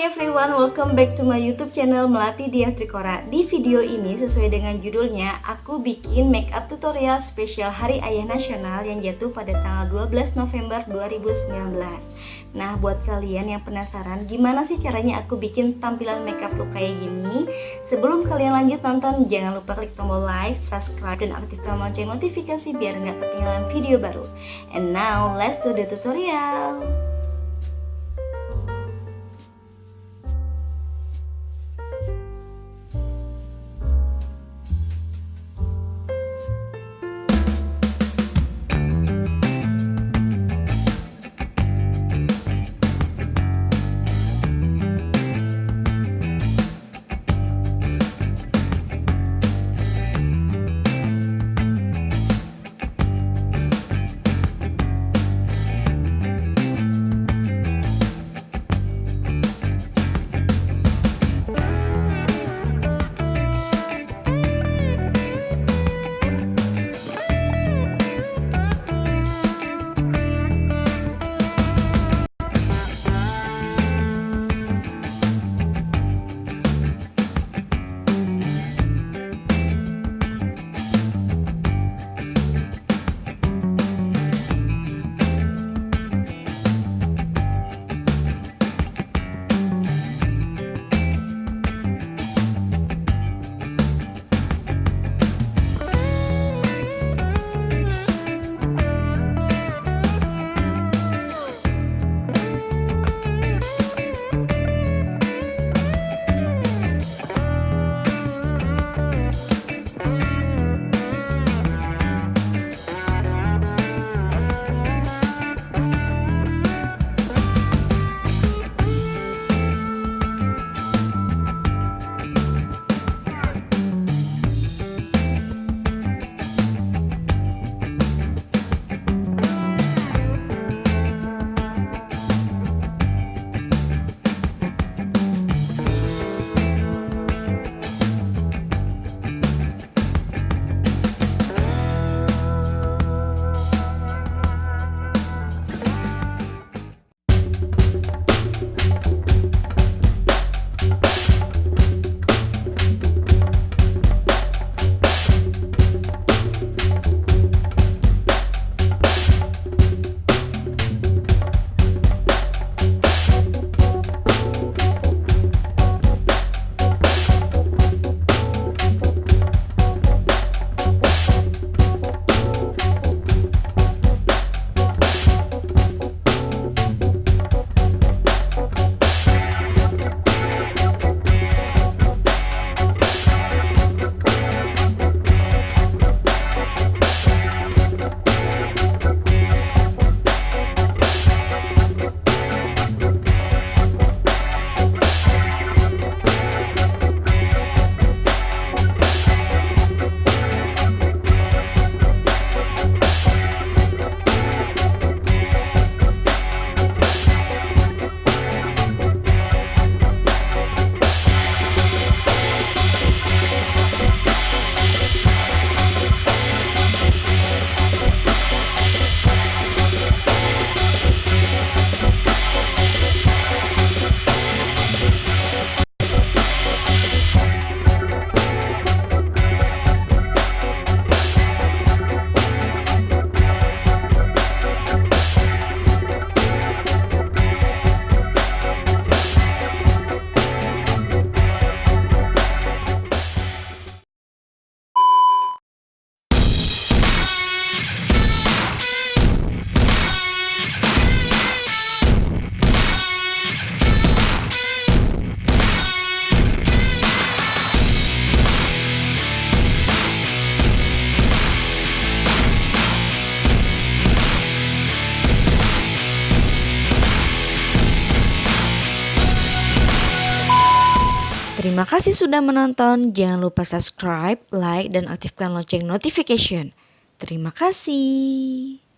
Hai everyone, welcome back to my YouTube channel Melati Diah Trikora. Di video ini sesuai dengan judulnya, aku bikin makeup tutorial spesial Hari Ayah Nasional yang jatuh pada tanggal 12 November 2019. Nah, buat kalian yang penasaran gimana sih caranya aku bikin tampilan makeup look kayak gini, sebelum kalian lanjut nonton, jangan lupa klik tombol like, subscribe, dan aktifkan lonceng notifikasi biar nggak ketinggalan video baru. And now, let's do the tutorial. Terima kasih sudah menonton. Jangan lupa subscribe, like, dan aktifkan lonceng notification. Terima kasih.